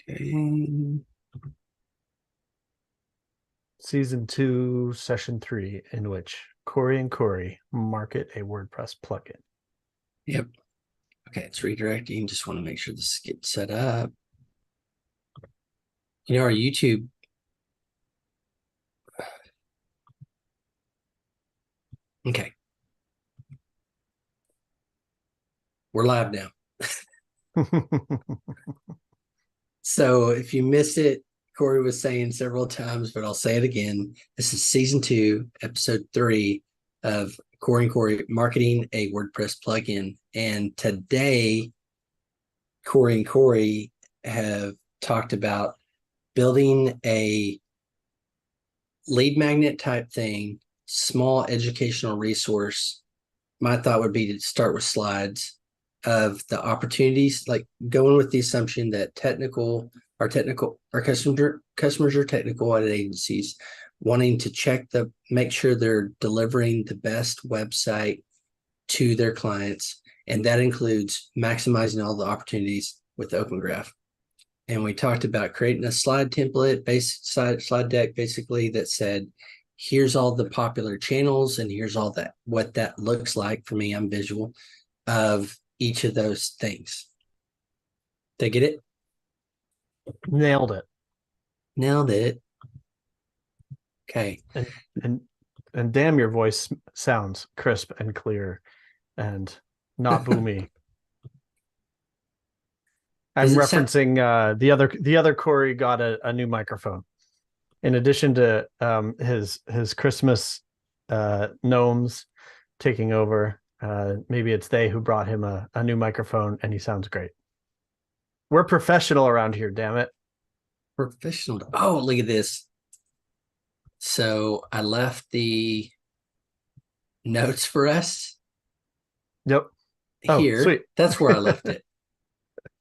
Okay. Season 2, Session 3, in which Cory and Cory market a WordPress plugin. Yep. Okay, it's redirecting. Just want to make sure this gets set up. Our YouTube. Okay. We're live now. So if you missed it, Cory was saying several times, but I'll say it again. This is season 2, episode 3 of Cory and Cory marketing a WordPress plugin. And today, Cory and Cory have talked about building a lead magnet type thing, small educational resource. My thought would be to start with slides of the opportunities, like going with the assumption that our customers are technical at agencies, wanting to make sure they're delivering the best website to their clients. And that includes maximizing all the opportunities with Open Graph. And we talked about creating a slide template, slide deck, basically, that said, here's all the popular channels and here's all that, what that looks like. For me, I'm visual, of each of those things. Did I get it? Nailed it. Nailed it. Okay. And damn, your voice sounds crisp and clear and not boomy. I'm referencing the other Cory got a new microphone. In addition to his Christmas gnomes taking over, maybe it's they who brought him a new microphone, and he sounds great. We're professional around here, damn it. Professional. Oh, look at this. So I left the notes for us. Yep. Here. Sweet. That's where I left it.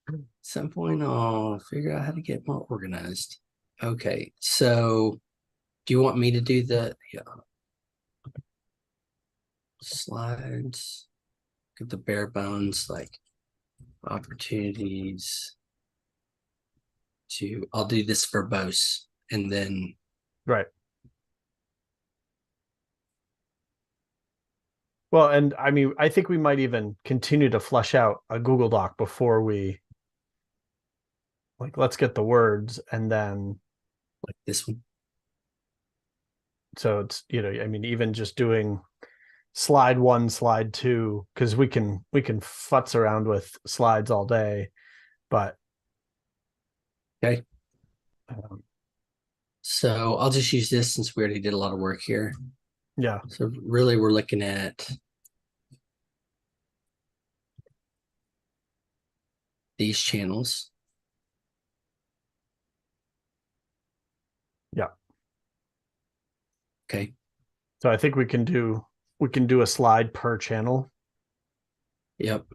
At some point, I'll figure out how to get more organized. Okay. So do you want me to do the slides? Get the bare bones, like opportunities to, I'll do this verbose and then. Right. Well, and I mean, I think we might even continue to flesh out a Google Doc before we, like, let's get the words and then. Like this one. So it's, I mean, even just doing slide 1, slide 2, because we can futz around with slides all day, but. Okay. So I'll just use this since we already did a lot of work here. Yeah. So really we're looking at these channels. Yeah. Okay. So I think we can do a slide per channel. Yep.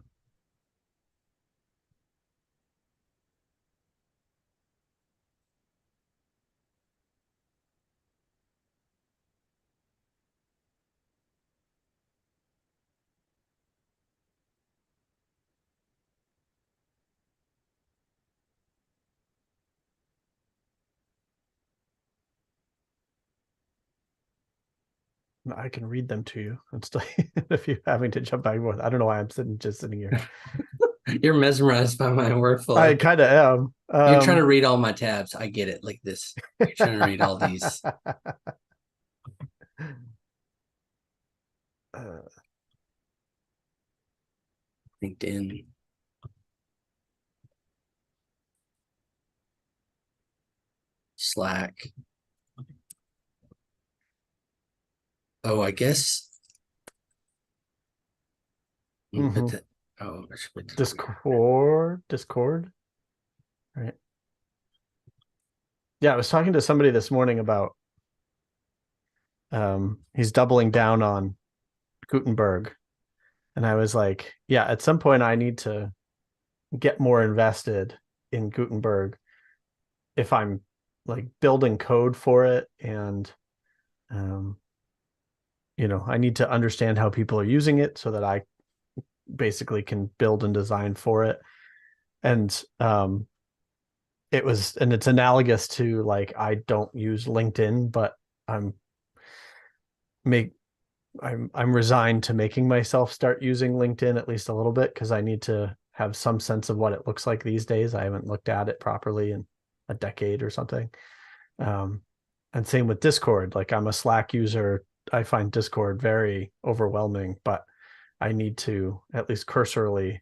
I can read them to you. It's like, if you're having to jump back and forth. I don't know why I'm just sitting here. You're mesmerized by my workflow. I kind of am. You're trying to read all my tabs. I get it. Like this. You're trying to read all these. LinkedIn. Slack. Oh, I guess. Mm-hmm. Discord. Right. Yeah, I was talking to somebody this morning about he's doubling down on Gutenberg. And I was like, yeah, at some point I need to get more invested in Gutenberg if I'm like building code for it. And, I need to understand how people are using it so that I basically can build and design for it. And it's analogous to like, I don't use LinkedIn, but I'm make I'm resigned to making myself start using LinkedIn at least a little bit, because I need to have some sense of what it looks like these days. I haven't looked at it properly in a decade or something. And same with Discord. Like, I'm a Slack user. I find Discord very overwhelming, but I need to at least cursorily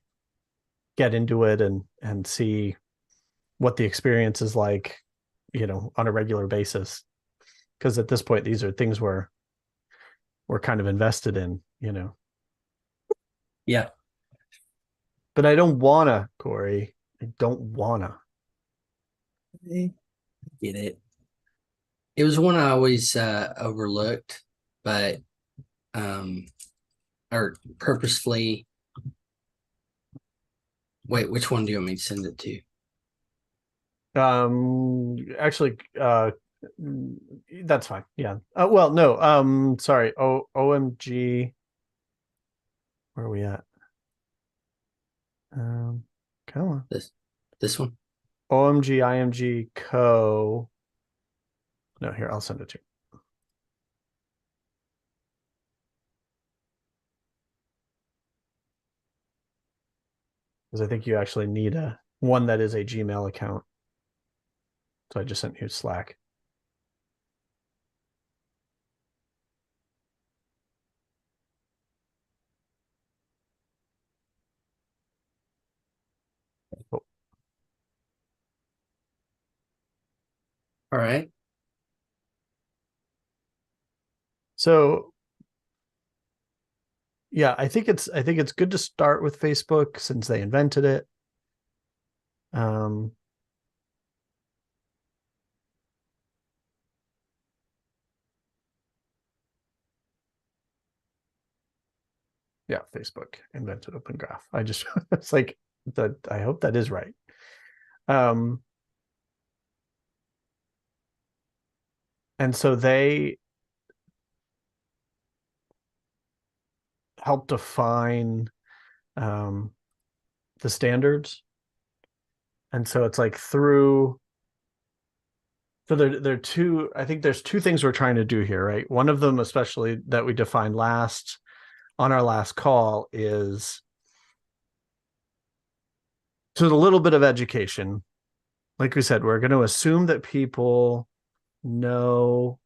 get into it and see what the experience is like, on a regular basis. Because at this point, these are things we're kind of invested in. Yeah. But I don't wanna, Cory. I don't wanna. I get it. It was one I always overlooked, but or purposefully. Wait, which one do you want me to send it to? Actually, that's fine. Yeah. Well, no. Sorry. OMG. Where are we at? Come on. This one. OMG IMG co. No, here, I'll send it to you. Because I think you actually need one that is a Gmail account. So I just sent you Slack. Oh. All right. So yeah, I think it's good to start with Facebook since they invented it. Yeah, Facebook invented Open Graph. I just it's like that. I hope that is right. And so they help define the standards. And so it's like through. So there are two. I think there's two things we're trying to do here, right? One of them, especially that we defined on our last call, is to a little bit of education. Like we said, we're going to assume that people know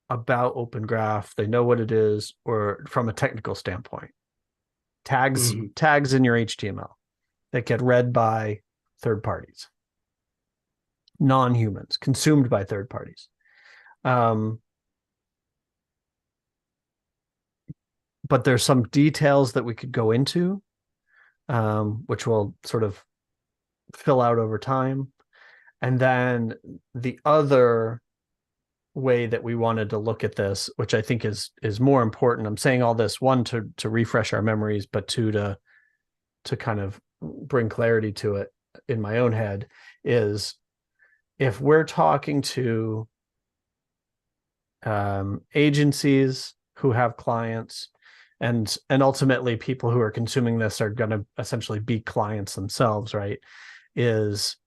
about Open Graph, they know what it is, or from a technical standpoint. Tags in your HTML that get read by third parties, non-humans, consumed by third parties. But there's some details that we could go into, which will sort of fill out over time. And then the other way that we wanted to look at this, which I think is more important. I'm saying all this, one, to refresh our memories, but two, to kind of bring clarity to it in my own head, is if we're talking to agencies who have clients, and ultimately people who are consuming this are going to essentially be clients themselves, right? Is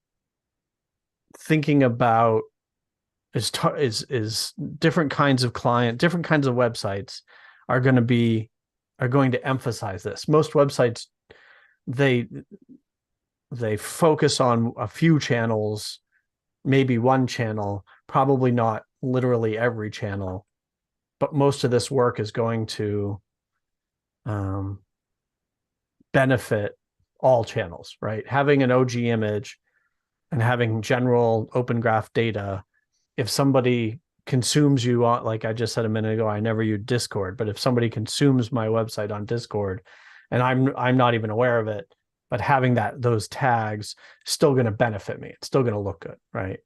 thinking about is different kinds of different kinds of websites are going to emphasize this. Most websites, they focus on a few channels, maybe one channel, probably not literally every channel, but most of this work is going to benefit all channels, right? Having an OG image and having general Open Graph data, if somebody consumes you on, like I just said a minute ago, I never use Discord, but if somebody consumes my website on Discord and I'm not even aware of it, but having those tags still going to benefit me. It's still going to look good, right?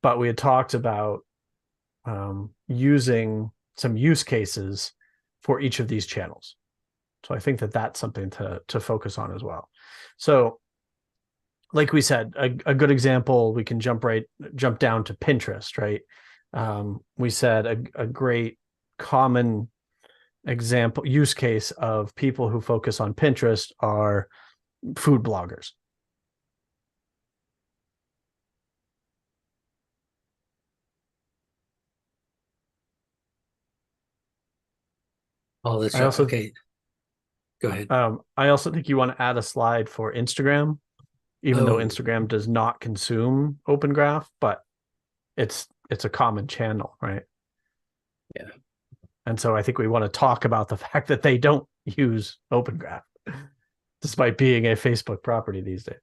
But we had talked about using some use cases for each of these channels. So I think that's something to focus on as well. So like we said, a good example, we can jump down to Pinterest, right? We said a great common example use case of people who focus on Pinterest are food bloggers. Oh, that's I right. also Okay, go ahead. I also think you want to add a slide for Instagram, even though Oh, Instagram does not consume Open Graph, but it's a common channel, right? yeah. And so I think we want to talk about the fact that they don't use Open Graph, despite being a Facebook property these days.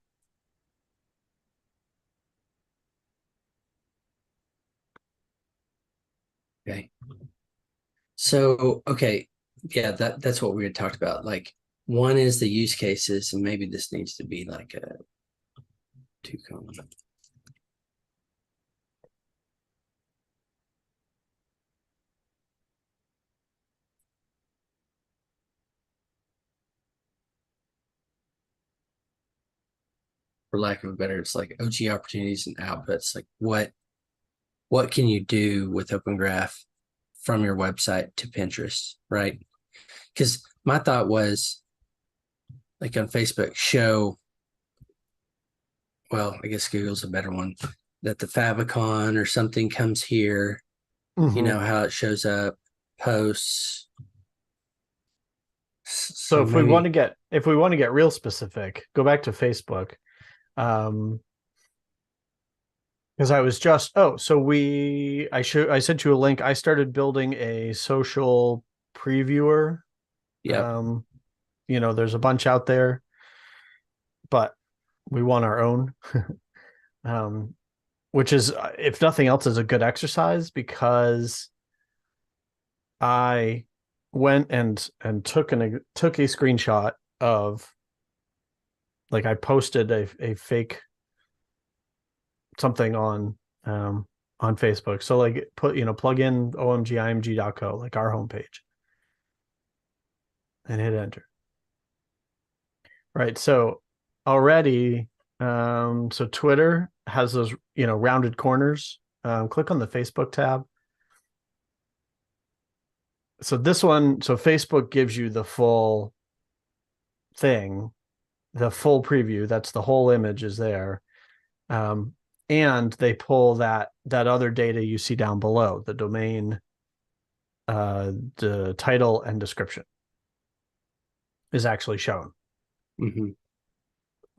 Okay. So, okay, yeah, that's what we had talked about. Like, one is the use cases, and maybe this needs to be like a two column. For lack of a better, it's like OG opportunities and outputs. Like, what can you do with Open Graph from your website to Pinterest, right? Because my thought was, like on Facebook, show, well, I guess Google's a better one, that the favicon or something comes here, you know, how it shows up, posts. So So if we want to maybe, get real specific, go back to Facebook. Because I was just so I sent you a link. I started building a social previewer. yep. Um, there's a bunch out there, but we want our own. um, which is, if nothing else, is a good exercise because I went and took a screenshot of, like, I posted a fake something on Facebook. So like plug in omgimg.co, like our homepage, and hit enter. Right. So already, so Twitter has those, rounded corners. Click on the Facebook tab. So Facebook gives you the full thing, the full preview. That's the whole image is there. Um, and they pull that other data you see down below, the domain, the title and description is actually shown. Mm-hmm.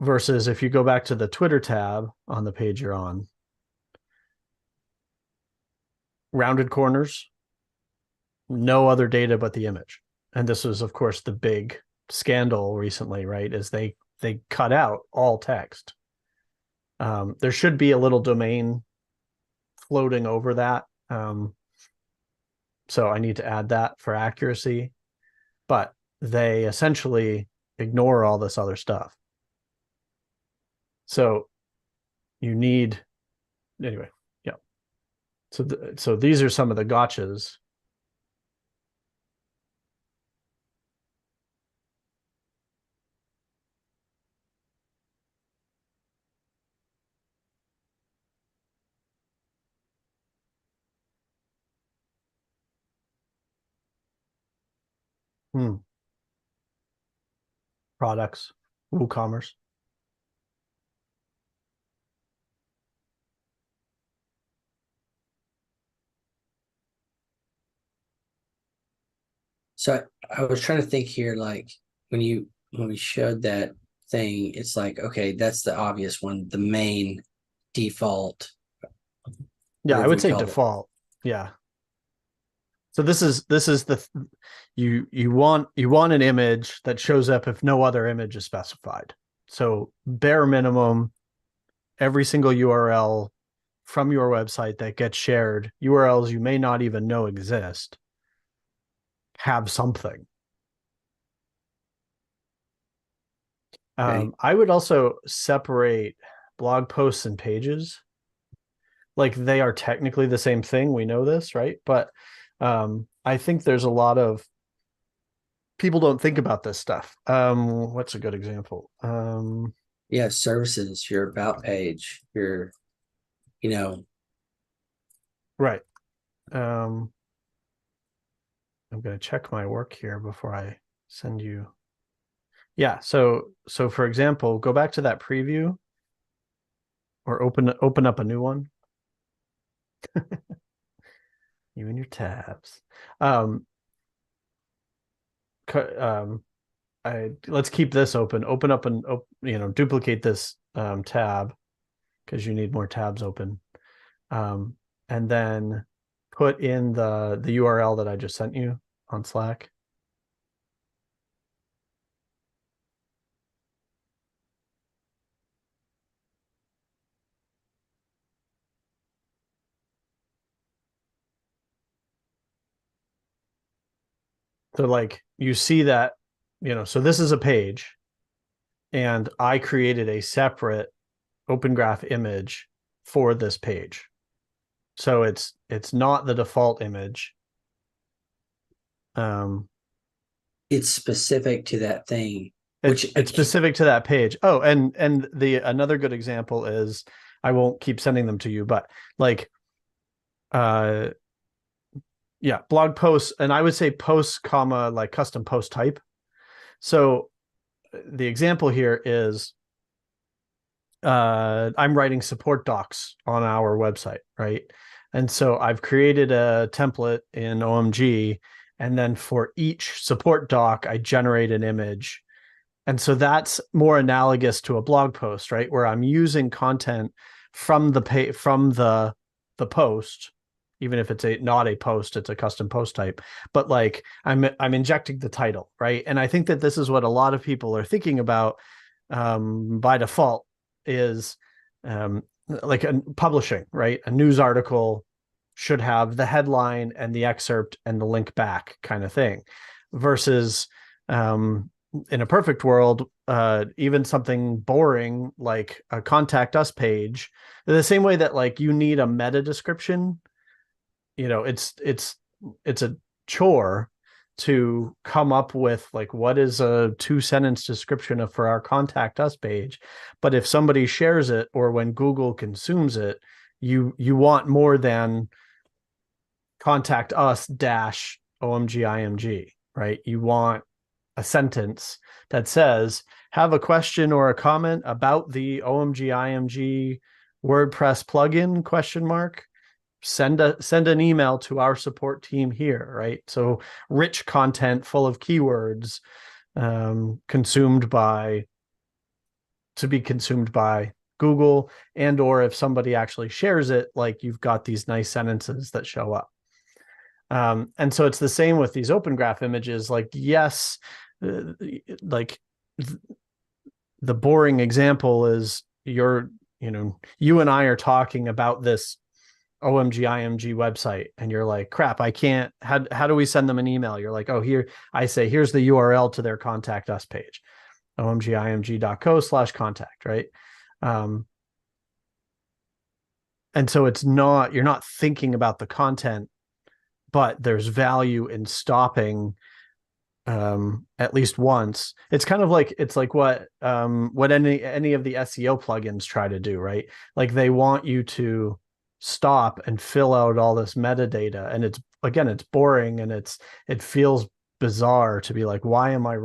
Versus if you go back to the Twitter tab on the page you're on, rounded corners, no other data but the image. And this was, of course, the big scandal recently, right? Is they cut out all text. There should be a little domain floating over that. So I need to add that for accuracy. But they essentially ignore all this other stuff. So you need, anyway, yeah. So these are some of the gotchas. Products, WooCommerce. So I was trying to think here, like when we showed that thing, it's like, okay, that's the obvious one, the main default, Yeah, I whatever would we say call it. default. Yeah. So this is the you want an image that shows up if no other image is specified. So bare minimum, every single URL from your website that gets shared, URLs you may not even know exist, have something. Okay. I would also separate blog posts and pages. Like, they are technically the same thing. We know this, right? But I think there's a lot of people don't think about this stuff. What's a good example? Yeah, services, your about page, your, you know, Right. Um, I'm going to check my work here before I send you. Yeah. So for example, go back to that preview or open up a new one. You and your tabs. Um, let's keep this open. Open up and duplicate this tab because you need more tabs open, and then put in the URL that I just sent you on Slack. So like you see that, so this is a page, and I created a separate Open Graph image for this page. So it's not the default image. It's specific to that thing. It's specific to that page. Oh, and the another good example is, I won't keep sending them to you, but like yeah, blog posts, and I would say posts, comma, like custom post type. So the example here is I'm writing support docs on our website, right? And so I've created a template in OMG, and then for each support doc, I generate an image. And so that's more analogous to a blog post, right? Where I'm using content from the post, even if it's not a post, it's a custom post type. But like I'm injecting the title, right? And I think that this is what a lot of people are thinking about by default, is like publishing, right? A news article should have the headline and the excerpt and the link back kind of thing, versus in a perfect world, even something boring like a contact us page, the same way that like you need a meta description, it's a chore to come up with like what is a 2-sentence description for our contact us page. But if somebody shares it, or when Google consumes it, you want more than contact us dash OMGIMG, right? You want a sentence that says, have a question or a comment about the OMGIMG WordPress plugin, question mark, send an email to our support team here, right? So rich content full of keywords, to be consumed by Google, and or if somebody actually shares it, like you've got these nice sentences that show up. And so it's the same with these Open Graph images. Like, yes, like the boring example is you and I are talking about this OMGIMG website, and you're like, crap, I can't, how do we send them an email? You're like, oh, here, I say, here's the URL to their contact us page, omgimg.co/contact, right? And so you're not thinking about the content, but there's value in stopping at least once. It's kind of like, it's like what any of the SEO plugins try to do, right? Like they want you to stop and fill out all this metadata, and it's boring, and it feels bizarre to be like, why am I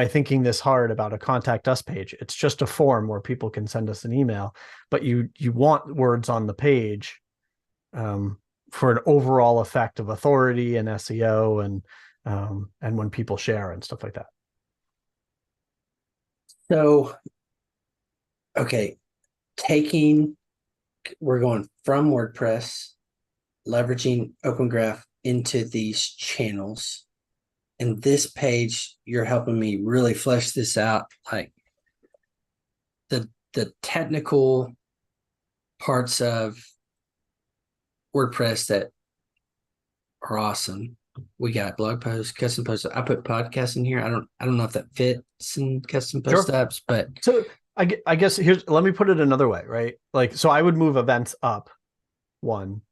thinking this hard about a contact us page? It's just a form where people can send us an email, but you want words on the page for an overall effect of authority and SEO, and when people share and stuff like that. So, okay, we're going from WordPress, leveraging Open Graph into these channels. And this page, you're helping me really flesh this out, like the technical parts of WordPress that are awesome. We got blog posts, custom posts. I put podcasts in here. I don't know if that fits in custom post types, but so I guess let me put it another way, right? Like, so I would move events up one.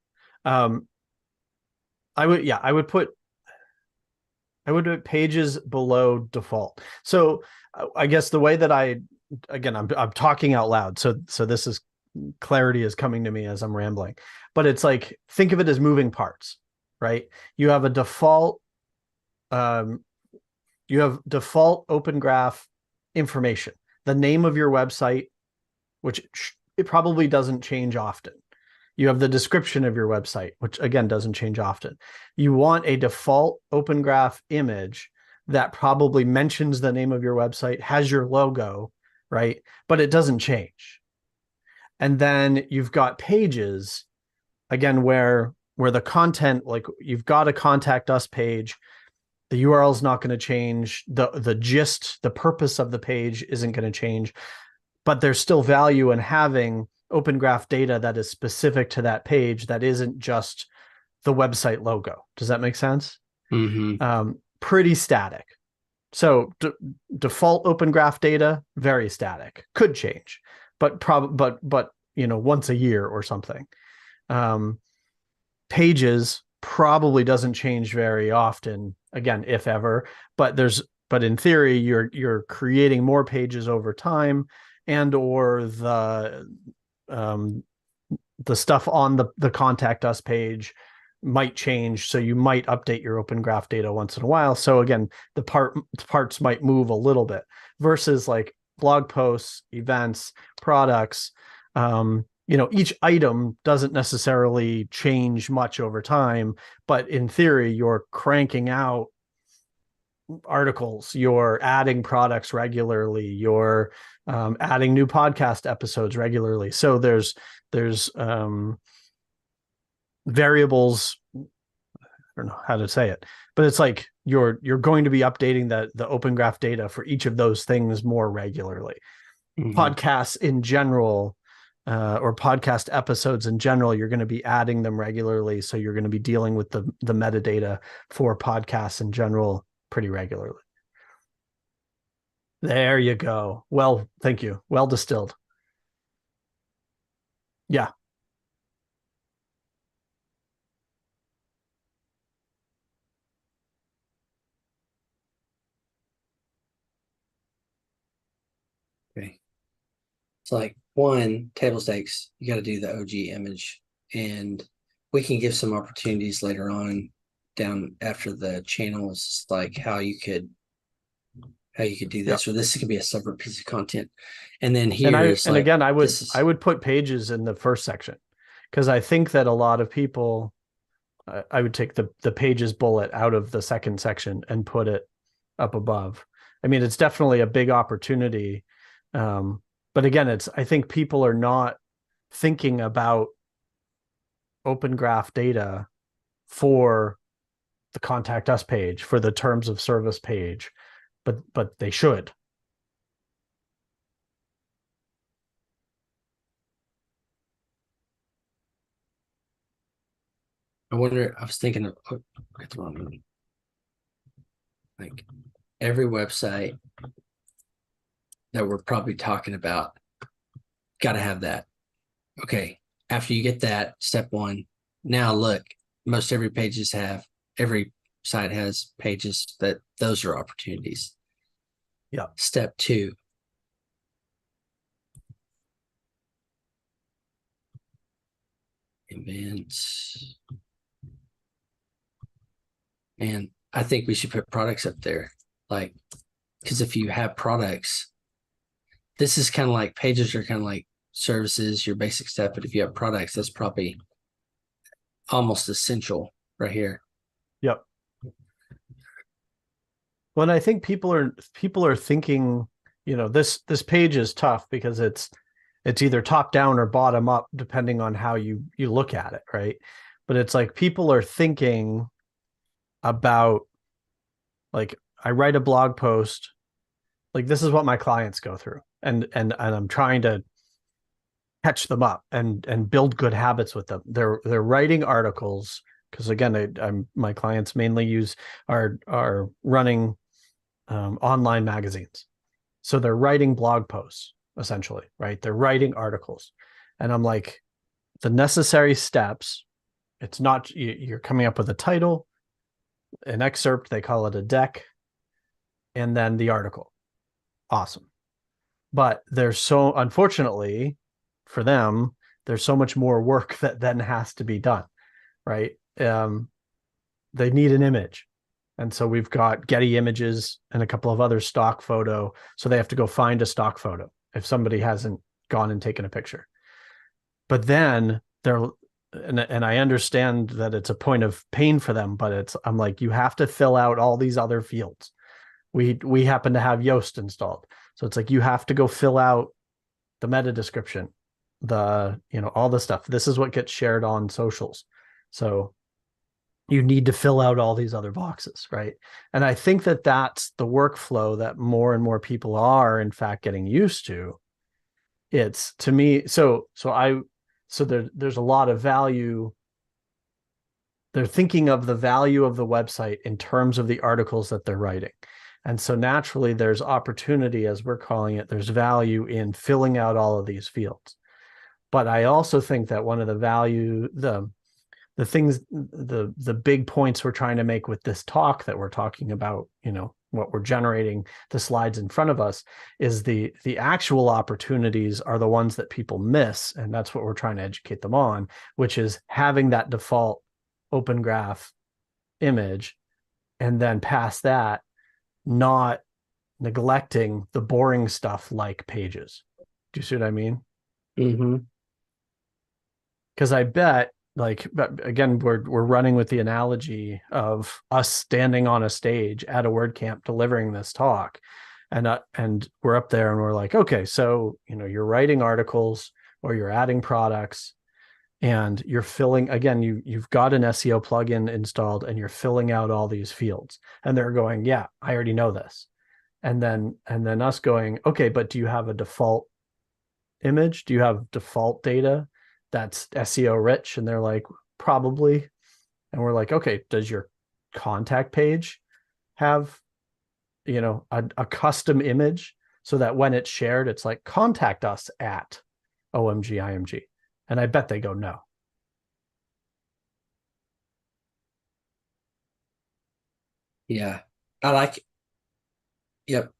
I would put pages below default. So I guess the way that I'm talking out loud. So this is, clarity is coming to me as I'm rambling, but it's like, think of it as moving parts, right? You have a default, Open Graph information, the name of your website, which it probably doesn't change often. You have the description of your website, which again doesn't change often. You want a default Open Graph image that probably mentions the name of your website, has your logo, right? But it doesn't change. And then you've got pages, again, where the content, like you've got a contact us page, the URL is not going to change, the gist, the purpose of the page isn't going to change, but there's still value in having Open Graph data that is specific to that page that isn't just the website logo. Does that make sense? Mm-hmm. Pretty static. So default Open Graph data, very static. Could change, but once a year or something. Pages probably doesn't change very often, again, if ever, but in theory, you're creating more pages over time, and or the stuff on the contact us page might change. So you might update your Open Graph data once in a while. So again, the parts might move a little bit versus like blog posts, events, products. Each item doesn't necessarily change much over time, but in theory, you're cranking out articles, you're adding products regularly, you're adding new podcast episodes regularly. So there's variables. I don't know how to say it, but it's like you're going to be updating the Open Graph data for each of those things more regularly. Mm-hmm. Podcasts in general, or podcast episodes in general, you're going to be adding them regularly. So you're going to be dealing with the metadata for podcasts in general pretty regularly. There you go. Well, thank you. Well distilled. Yeah. Okay. It's like one, table stakes, you got to do the OG image, and we can give some opportunities later on down after the channels, like how you could do this, or this could be a separate piece of content. And then here I would put pages in the first section, because I think that a lot of people, I would take the pages bullet out of the second section and put it up above. I mean, it's definitely a big opportunity. But again, I think people are not thinking about Open Graph data for the contact us page, for the terms of service page, but they should. I was thinking of, get the wrong one. Like every website that we're probably talking about, got to have that. Okay. After you get that, step one, now look, most every site has pages those are opportunities. Yeah. Step two, events. And I think we should put products up there. Like, because if you have products, this is kind of like pages are kind of like services, your basic stuff. But if you have products, that's probably almost essential right here. Yep. Well, I think people are thinking, this page is tough because it's either top down or bottom up, depending on how you look at it, right? But it's like people are thinking about, like, I write a blog post, like this is what my clients go through, and I'm trying to catch them up and build good habits with them. They're writing articles, because again, my clients mainly are running online magazines, so they're writing blog posts essentially, right? They're writing articles, and I'm like, the necessary steps. It's not you're coming up with a title, an excerpt, they call it a deck, and then the article. Awesome. But unfortunately for them, there's so much more work that then has to be done, right? They need an image. And so we've got Getty Images and a couple of other stock photo. So they have to go find a stock photo if somebody hasn't gone and taken a picture. But then and I understand that it's a point of pain for them, but I'm like, you have to fill out all these other fields. We happen to have Yoast installed. So it's like you have to go fill out the meta description, all the stuff. This is what gets shared on socials. So you need to fill out all these other boxes, right? And I think that that's the workflow that more and more people are in fact getting used to. It's to me, there's a lot of value. They're thinking of the value of the website in terms of the articles that they're writing. And so naturally there's opportunity, as we're calling it, there's value in filling out all of these fields. But I also think that one of the value, the things, the big points we're trying to make with this talk that we're talking about, what we're generating, the slides in front of us, is the actual opportunities are the ones that people miss. And that's what we're trying to educate them on, which is having that default open graph image. And then past that, not neglecting the boring stuff like pages. Do you see what I mean? Mm-hmm. Because I bet, like, again, we're running with the analogy of us standing on a stage at a WordCamp delivering this talk, and we're up there and we're like, okay, so you're writing articles or you're adding products, and you're filling, again, you've got an SEO plugin installed and you're filling out all these fields, and they're going, yeah, I already know this, and then us going, okay, but do you have a default image? Do you have default data that's SEO rich? And they're like, probably. And we're like, okay, does your contact page have, a custom image so that when it's shared, it's like, contact us at OMG IMG? And I bet they go, no. Yeah. I like it. Yep.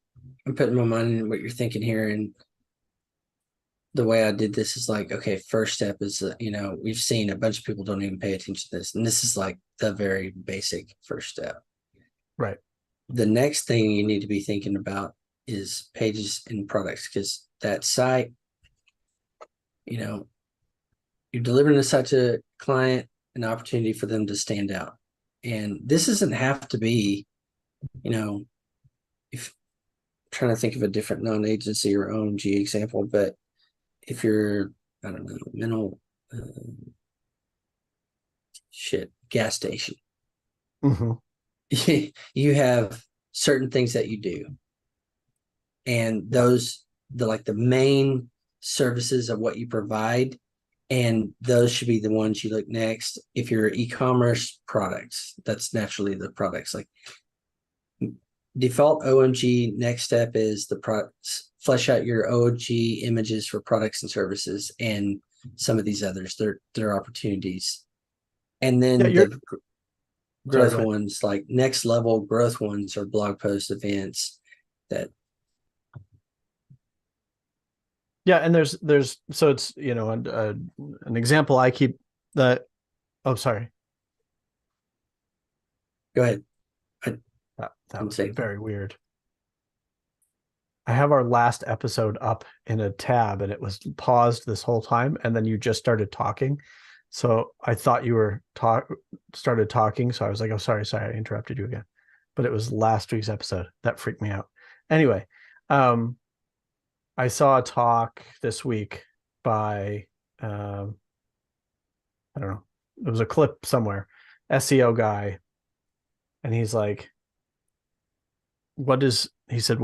I'm putting my mind in what you're thinking here. And the way I did this is like, okay, first step is, we've seen a bunch of people don't even pay attention to this. And this is like the very basic first step. Right. The next thing you need to be thinking about is pages and products, because that site, you're delivering a site to a client, an opportunity for them to stand out. And this doesn't have to be, if I'm trying to think of a different non-agency or OMG example, but if you're, I don't know, gas station, Mm-hmm. you have certain things that you do, and those the main services of what you provide, and those should be the ones you look next. If you're e-commerce products, that's naturally the products. Like default OMG, next step is the products. Flesh out your OG images for products and services, and some of these others. They're opportunities, and then Yeah, the growth ones, like next level growth ones, or blog post events that. Yeah, and there's so it's an example I keep that. Oh, sorry. Go ahead. That was very weird. I have our last episode up in a tab and it was paused this whole time, and then you just started talking. So I thought you were started talking. So I was like, oh, sorry, I interrupted you again. But it was last week's episode. That freaked me out. Anyway, I saw a talk this week by I don't know. It was a clip somewhere, SEO guy, and he's like, he said,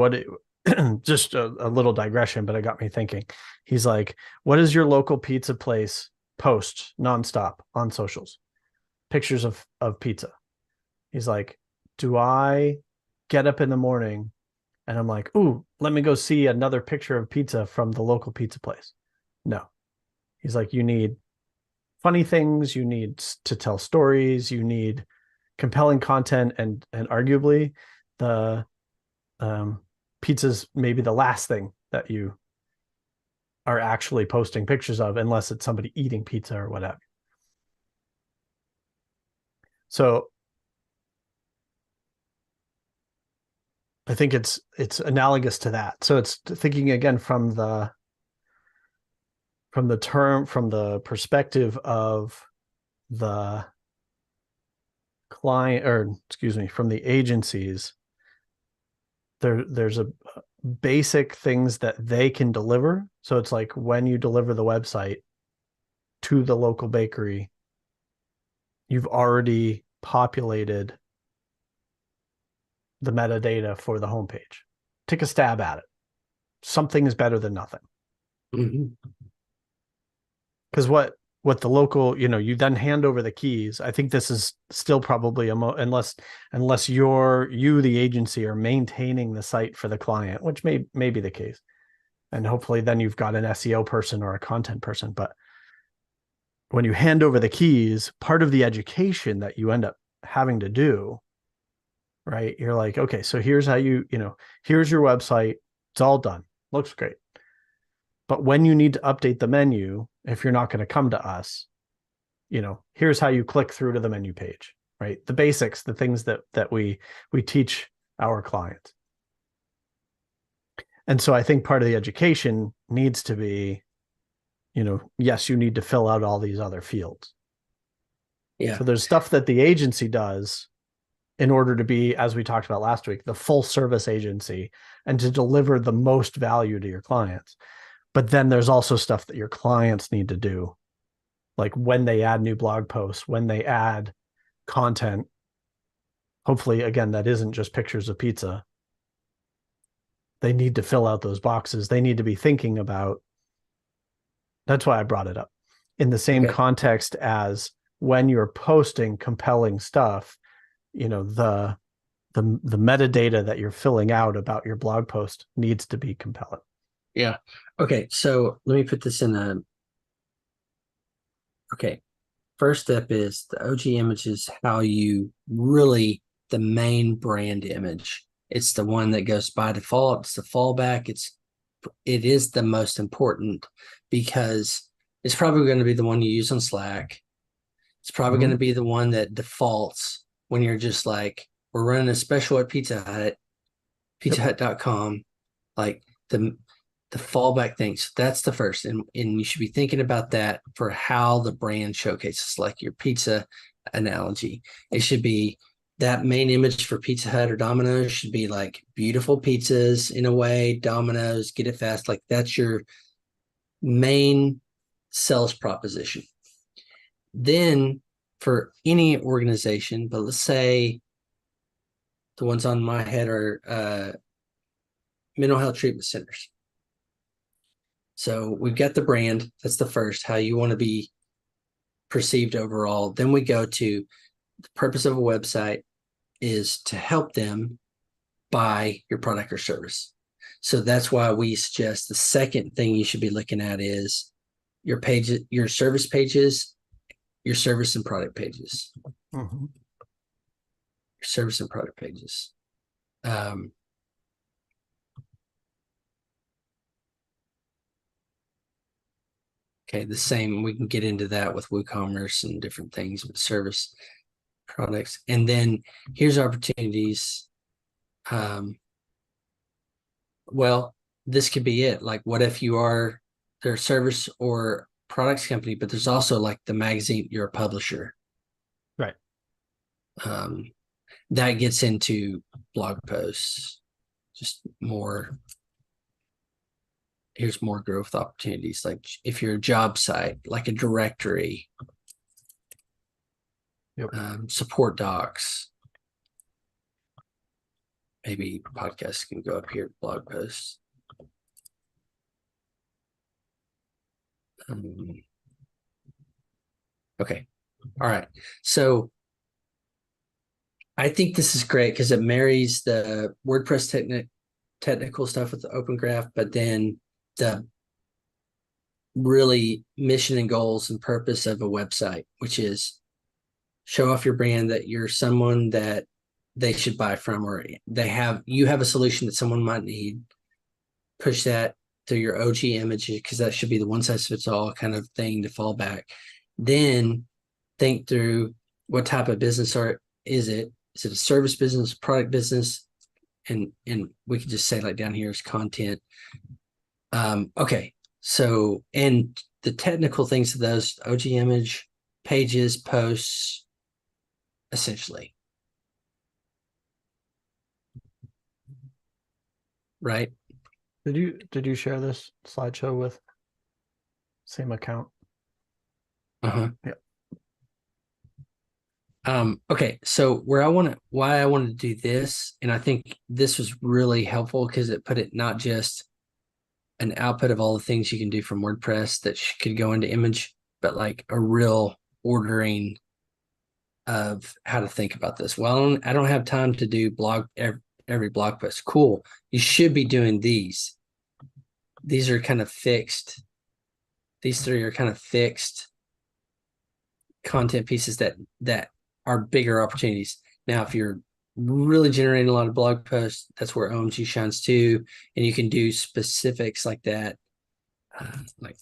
just a little digression, but it got me thinking. He's like, what is your local pizza place post nonstop on socials? Pictures of pizza. He's like, do I get up in the morning and I'm like, ooh, let me go see another picture of pizza from the local pizza place? No. He's like, you need funny things, you need to tell stories, you need compelling content, and arguably the pizza's maybe the last thing that you are actually posting pictures of, unless it's somebody eating pizza or whatever. So I think it's analogous to that. So it's thinking again from the perspective of the client, or excuse me, from the agencies, there's a basic things that they can deliver. So it's like when you deliver the website to the local bakery, you've already populated the metadata for the homepage. Take a stab at it. Something is better than nothing. Because what the local, you then hand over the keys. I think this is still probably unless you the agency are maintaining the site for the client, which may be the case, and hopefully then you've got an SEO person or a content person. But when you hand over the keys, part of the education that you end up having to do, right? You're like, okay, so here's how here's your website. It's all done. Looks great. But when you need to update the menu, if you're not going to come to us, here's how you click through to the menu page, right? The basics, the things that we teach our clients. And so I think part of the education needs to be, yes, you need to fill out all these other fields. Yeah. So there's stuff that the agency does in order to be, as we talked about last week, the full service agency and to deliver the most value to your clients. But then there's also stuff that your clients need to do, like when they add new blog posts, when they add content. Hopefully, again, that isn't just pictures of pizza. They need to fill out those boxes. They need to be thinking about. That's why I brought it up in the same context as when you're posting compelling stuff, the metadata that you're filling out about your blog post needs to be compelling. Yeah. Okay. So let me put this in okay. First step is the OG image is how you really, the main brand image. It's the one that goes by default. It's the fallback. It is the most important because it's probably going to be the one you use on Slack. It's probably going to be the one that defaults when you're just like, we're running a special at Pizza Hut, pizzahut.com, like the fallback thing. So that's the first. And you should be thinking about that for how the brand showcases, like your pizza analogy. It should be that main image for Pizza Hut or Domino's should be like beautiful pizzas in a way, Domino's, get it fast. Like that's your main sales proposition. Then for any organization, but let's say the ones on my head are mental health treatment centers. So we've got the brand. That's the first, how you want to be perceived overall. Then we go to the purpose of a website is to help them buy your product or service. So that's why we suggest the second thing you should be looking at is your pages, your service pages, your service and product pages. Your service and product pages. Okay, the same, we can get into that with WooCommerce and different things with service products. And then here's opportunities. Well, this could be it. Like, what if you are their service or products company, but there's also like the magazine, you're a publisher. Right. That gets into blog posts, just more. Here's more growth opportunities. Like if you're a job site, like a directory, support docs, maybe podcasts can go up here, blog posts. Okay. All right. So I think this is great because it marries the WordPress technical stuff with the Open Graph, but then the really mission and goals and purpose of a website, which is show off your brand, that you're someone that they should buy from, or you have a solution that someone might need. Push that through your OG images because that should be the one size fits all kind of thing to fall back. Then think through what type of business is it? Is it a service business, product business? And we could just say like down here is content. Okay. So, and the technical things of those OG image, pages, posts, essentially. Right? Did you share this slideshow with same account? Uh-huh. Yeah. Okay, so why I wanted to do this, and I think this was really helpful because it put it not just an output of all the things you can do from WordPress that could go into image, but like a real ordering of how to think about this. Well, I don't have time to do every blog post. Cool. You should be doing these. These are kind of fixed. These three are kind of fixed content pieces that are bigger opportunities. Now, if you're really generating a lot of blog posts, that's where OMG shines too, and you can do specifics like that, like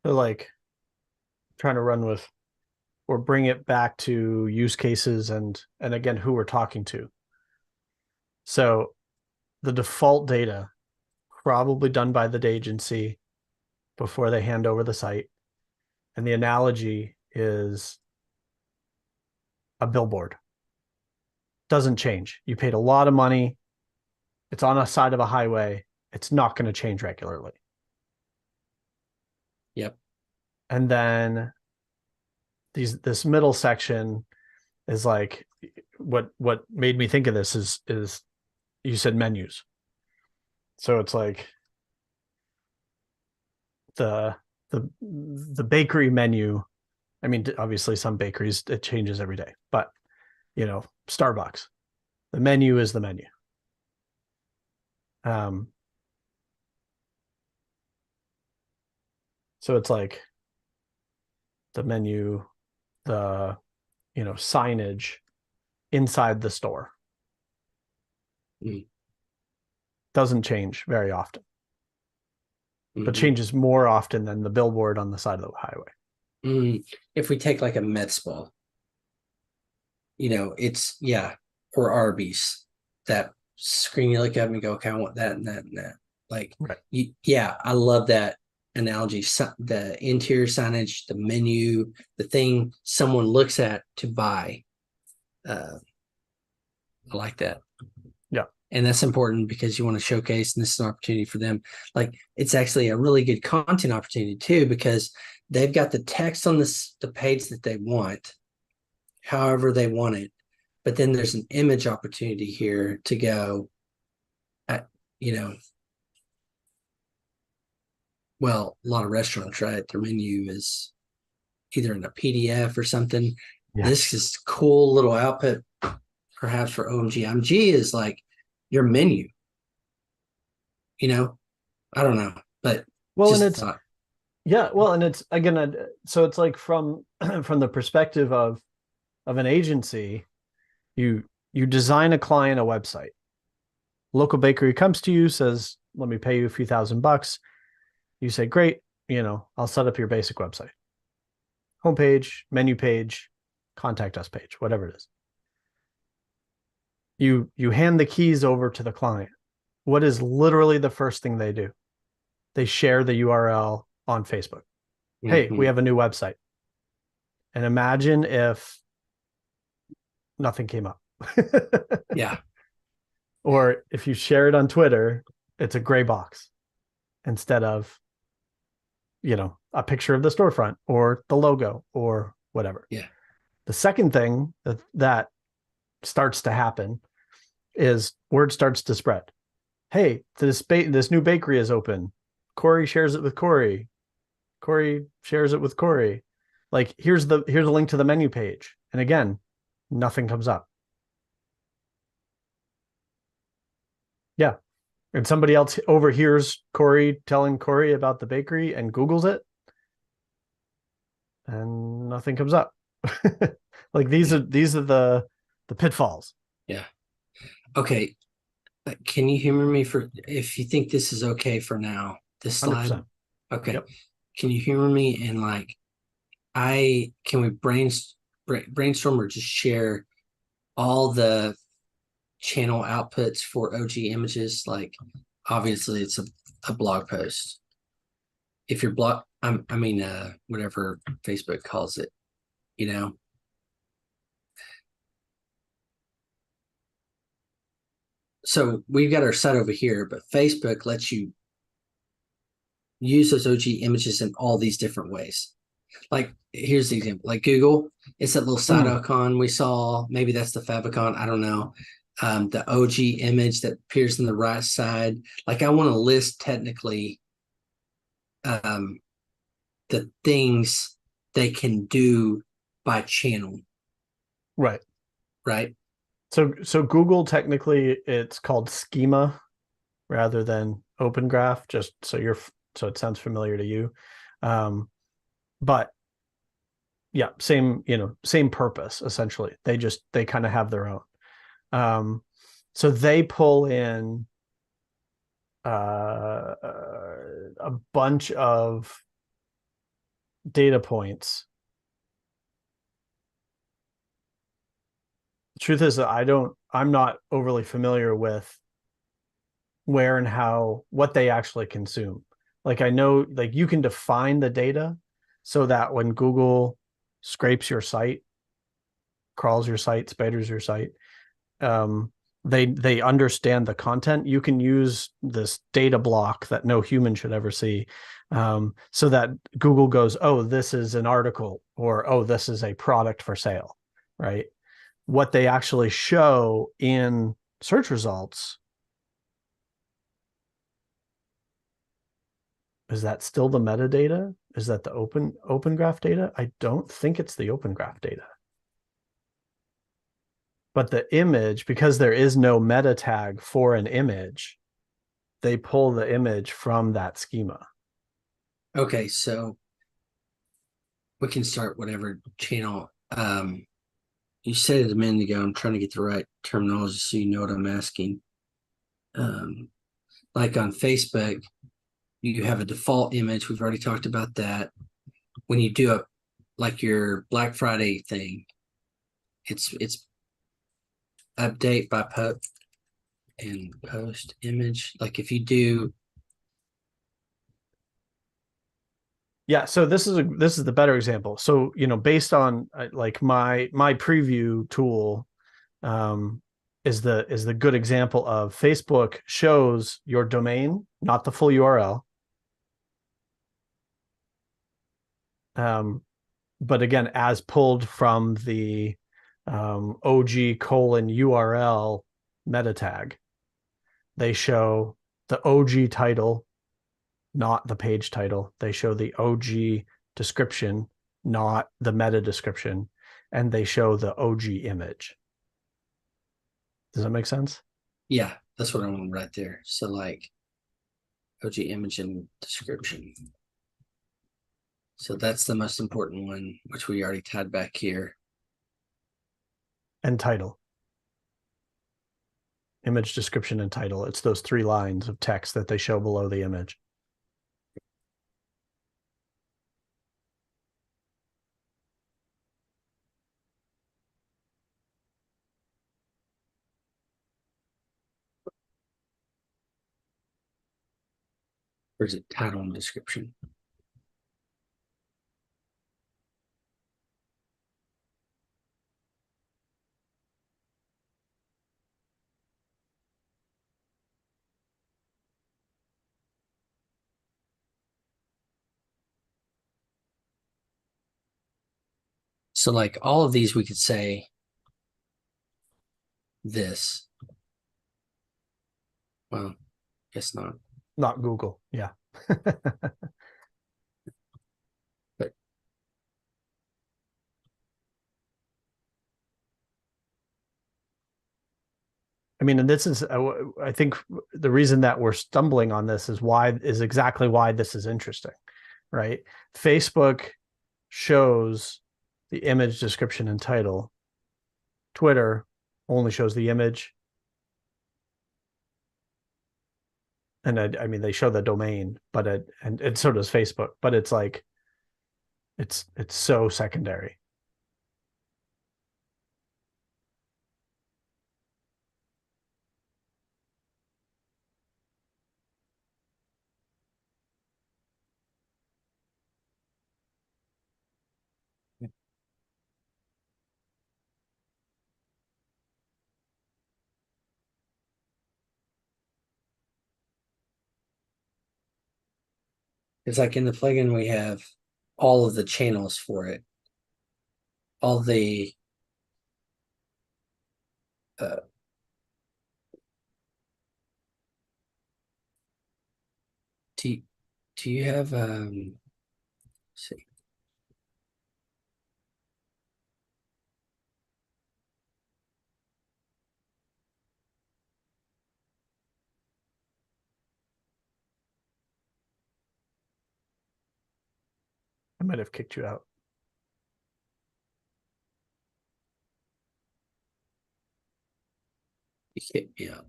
So like trying to run with or bring it back to use cases and again who we're talking to. So the default data probably done by the agency before they hand over the site. And the analogy is a billboard. Doesn't change. You paid a lot of money. It's on a side of a highway. It's not going to change regularly. yep. And then this middle section is like what made me think of this is you said menus. So it's like the the bakery menu. I mean, obviously some bakeries it changes every day, but you know, Starbucks, the menu is the menu. So it's like the menu, the signage inside the store doesn't change very often, but changes more often than the billboard on the side of the highway. If we take like a med spa, it's or Arby's, that screen you look at and go, okay, I want that and that and that. Like, Right. I love that analogy. The interior signage, the menu, the thing someone looks at to buy. I like that. Yeah. And that's important because you want to showcase, and this is an opportunity for them. Like, it's actually a really good content opportunity too, because they've got the text on the page that they want, however they want it. But then there's an image opportunity here to go, well, a lot of restaurants, right? Their menu is either in a PDF or something. Yeah. This is cool little output, perhaps for OMG. OMG is like your menu. I don't know, but Well, just and a it's thought. yeah, well, and it's again, so it's like from from the perspective of an agency, you design a client a website. Local bakery comes to you, says, "Let me pay you a few $1,000." You say, "Great, I'll set up your basic website, homepage, menu page, contact us page, whatever it is." You hand the keys over to the client. What is literally the first thing they do? They share the URL on Facebook. Hey, we have a new website. And imagine if nothing came up. Yeah. Or if you share it on Twitter, it's a gray box instead of, a picture of the storefront or the logo or whatever. Yeah. The second thing that starts to happen is word starts to spread. Hey, this new bakery is open. Cory shares it with Cory. Cory shares it with Cory. Like, here's the link to the menu page. And again, nothing comes up. Yeah. And somebody else overhears Cory telling Cory about the bakery and Googles it, and nothing comes up. Like, these are the pitfalls. Yeah. Okay. Can you humor me for if you think this is okay for now? This slide. 100%. Okay. Yep. Can you humor me and like I can we brainstorm or just share all the channel outputs for OG images? Like obviously it's a blog post. If your blog I mean whatever Facebook calls it, you know. So we've got our site over here, but Facebook lets you use those OG images in all these different ways. Like here's the example, like Google, it's that little side Mm, icon we saw. Maybe that's the favicon, I don't know. The OG image that appears on the right side. Like I want to list technically um, the things they can do by channel, right. right? So Google technically it's called schema rather than open graph, just so it sounds familiar to you. Um, but yeah, same purpose essentially. They kind of have their own. Um, so they pull in a bunch of data points. The truth is that I'm not overly familiar with where and how, what they actually consume. Like I know, like you can define the data so that when Google scrapes your site, crawls your site, spiders your site, um, they understand the content. You can use this data block that no human should ever see, so that Google goes, oh, this is an article, or oh, this is a product for sale, right? What they actually show in search results, is that still the metadata? Is that the open graph data? I don't think it's the open graph data. But the image, because there is no meta tag for an image, they pull the image from that schema. Okay, so we can start whatever channel. You said it a minute ago. I'm trying to get the right terminology so you know what I'm asking. Um, like on Facebook, you have a default image. We've already talked about that. When you do a like your Black Friday thing, it's update by and post image. Like if you do Yeah, so this is the better example. So, based on like my preview tool, um, is the good example of Facebook shows your domain, not the full URL. But again, as pulled from the OG:URL meta tag, they show the OG title, not the page title. They show the OG description, not the meta description, and they show the OG image. Does that make sense? yeah, that's what I want right there. So like OG image and description. So that's the most important one, which we already tied back here. And title, image description, and title. It's those 3 lines of text that they show below the image. Or is it title and description? So like all of these, we could say this. Well, guess not. Not Google. Yeah. But I mean, and this is, I think the reason that we're stumbling on this is exactly why this is interesting, right? Facebook shows the image description and title. Twitter only shows the image And I mean, they show the domain, but and so does Facebook, but it's like, it's so secondary. It's like in the plugin, we have all of the channels for it, all the uh, do, do you have let's see, I might have kicked you out. you can't, yeah.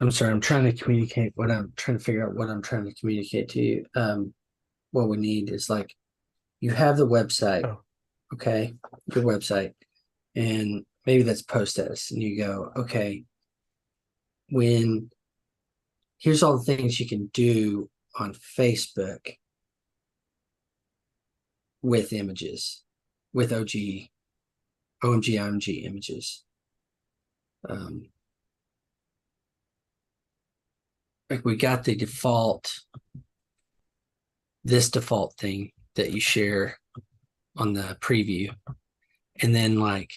I'm sorry, I'm trying to communicate what I'm trying to figure out what I'm trying to communicate to you. What we need is like you have the website, Oh, okay, your website, and maybe that's post status, and you go, okay, when here's all the things you can do on Facebook with images, with OMG, IMG images. Um, like we got the default thing that you share on the preview. And then like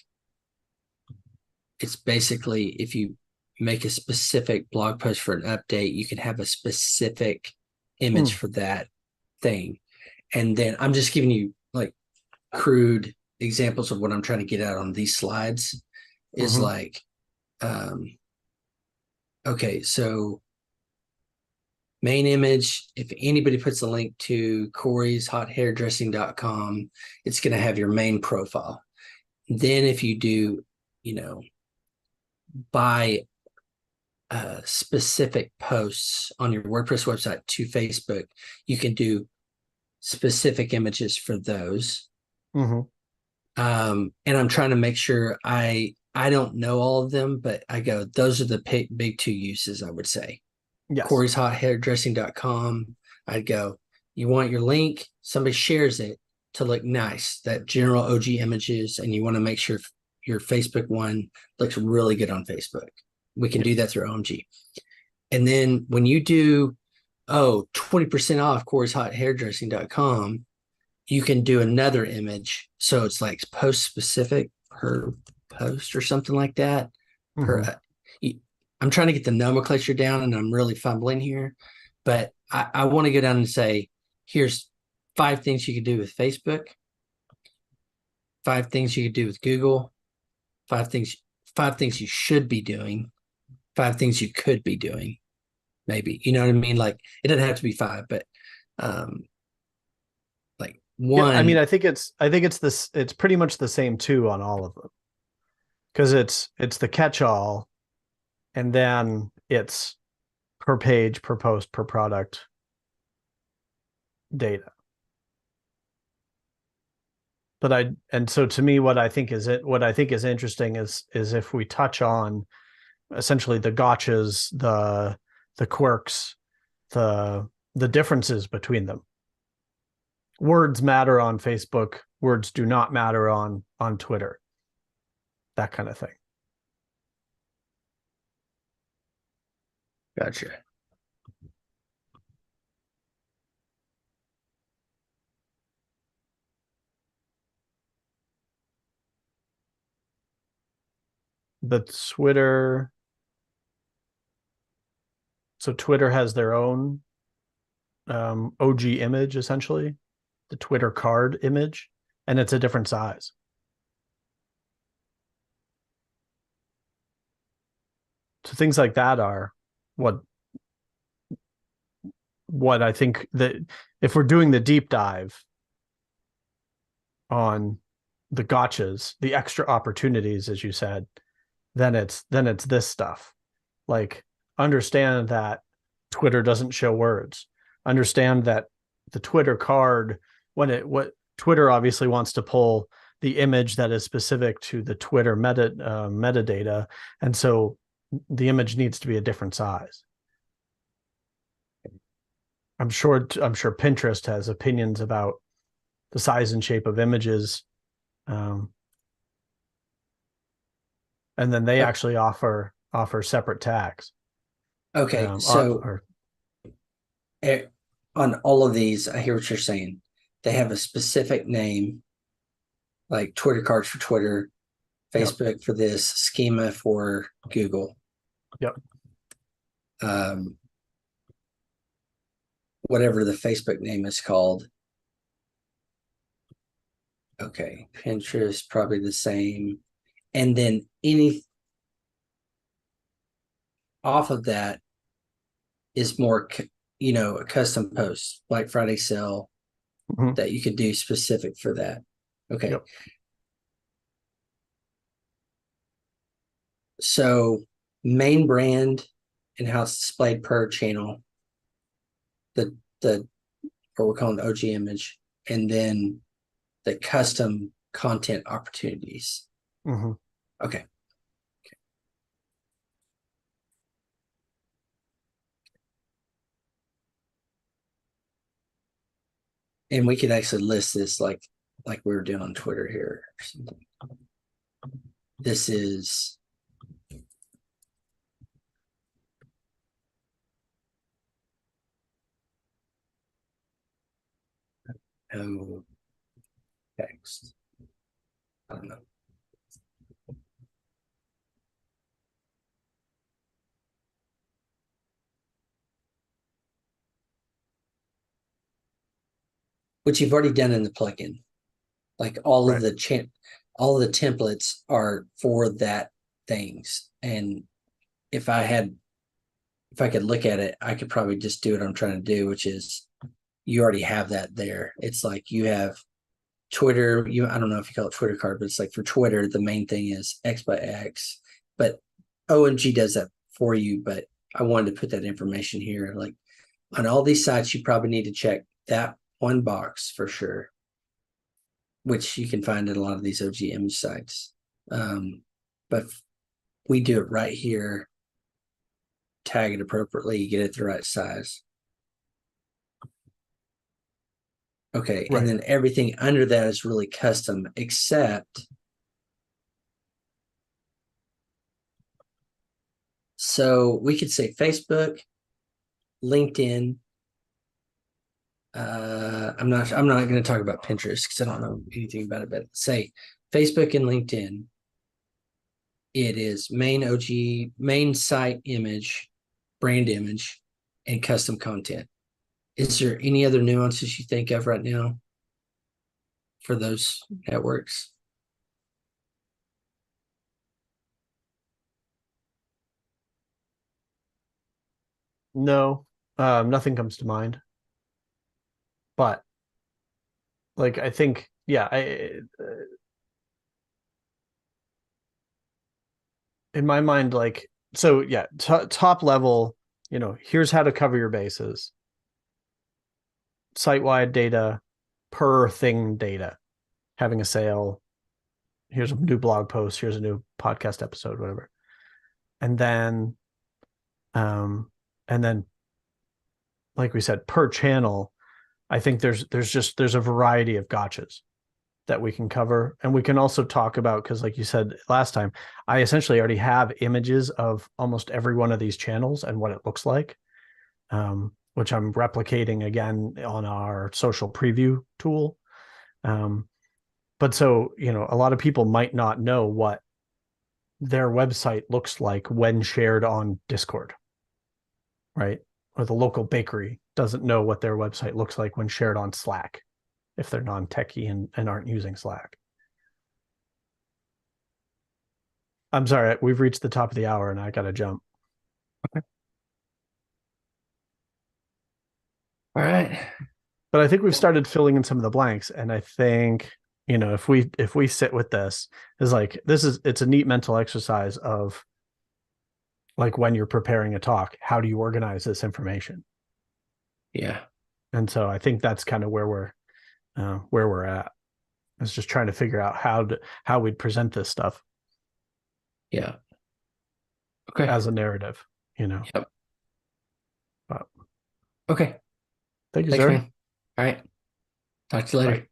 it's basically if you make a specific blog post for an update, you can have a specific image for that thing. And then I'm just giving you like crude examples of what I'm trying to get out on these slides is like um okay, so main image, if anybody puts a link to Cory's hothairdressing.com, it's going to have your main profile. Then if you do, you know, buy specific posts on your WordPress website to Facebook, you can do specific images for those. And I'm trying to make sure I don't know all of them, but I go, those are the big two uses, I would say. yes. Cory's hothairdressing.com. I'd go, you want your link, somebody shares it to look nice, that general OG images, and you want to make sure your Facebook one looks really good on Facebook. We can do that through OMG. And then when you do, 20% off Cory's hothairdressing.com, you can do another image. So it's like post specific per post or something like that. I'm trying to get the nomenclature down and I'm really fumbling here, but I want to go down and say, here's 5 things you could do with Facebook, 5 things you could do with Google, 5 things you should be doing, 5 things you could be doing. Maybe, you know what I mean? Like it doesn't have to be 5, but like Yeah, I mean, one. it's pretty much the same too on all of them. Because it's the catch-all, and then it's per page, per post, per product data. And so to me, what I think is interesting is if we touch on essentially the gotchas, the quirks, the differences between them. Words matter on Facebook, words do not matter on Twitter. That kind of thing. Gotcha. The Twitter. So Twitter has their own OG image, essentially, the Twitter card image, and it's a different size. So things like that are what I think that if we're doing the deep dive on the gotchas, the extra opportunities, as you said, then it's this stuff. Like understand that Twitter doesn't show words. Understand that the Twitter card, what Twitter obviously wants to pull the image that is specific to the Twitter metadata, and so the image needs to be a different size. I'm sure Pinterest has opinions about the size and shape of images, and then they actually offer separate tags. Okay, so on all of these, I hear what you're saying. They have a specific name, like Twitter cards for Twitter, Facebook for this, schema for Google. Yep. Whatever the Facebook name is called. Okay, Pinterest probably the same, and then any off of that is more, a custom post, Black Friday sale that you could do specific for that. Okay. Yep. So main brand and how it's displayed per channel, the what we're calling the OG image, and then the custom content opportunities. Okay. And we could actually list this like we were doing on Twitter here or something. This is no text. I don't know. Which you've already done in the plugin. Like all of the templates are for that things. And if I could look at it, I could probably just do what I'm trying to do, which is you already have that there. It's like you have Twitter, I don't know if you call it Twitter card, but it's like for Twitter, the main thing is X by X. But OMG does that for you. But I wanted to put that information here. Like on all these sites, you probably need to check that one box for sure, which you can find in a lot of these OG image sites. But we do it right here, tag it appropriately, get it the right size. Okay, and then everything under that is really custom, except so we could say Facebook, LinkedIn. I'm not going to talk about Pinterest because I don't know anything about it, but say Facebook and LinkedIn. It is main OG, main site image, brand image, and custom content. Is there any other nuances you think of right now for those networks? No, nothing comes to mind. But like, I think, in my mind, like, so yeah, top level, here's how to cover your bases. Site-wide data, per thing data, having a sale. Here's a new blog post. Here's a new podcast episode, whatever. And then, like we said, per channel, I think there's a variety of gotchas that we can cover. And we can also talk about, because like you said last time, I essentially already have images of almost every one of these channels and what it looks like, which I'm replicating again on our social preview tool. But so, a lot of people might not know what their website looks like when shared on Discord, right? Or the local bakery doesn't know what their website looks like when shared on Slack, if they're non-techie and aren't using Slack. I'm sorry, we've reached the top of the hour and I got to jump. Okay. All right. But I think we've started filling in some of the blanks. And I think, if we sit with this, it's a neat mental exercise of Like when you're preparing a talk, how do you organize this information? Yeah. And so I think that's kind of where we're at. Is just trying to figure out how we'd present this stuff Yeah. Okay. as a narrative, you know. Yep. But Okay. thank you, Thanks, sir. man. All right. Talk to you Bye. later.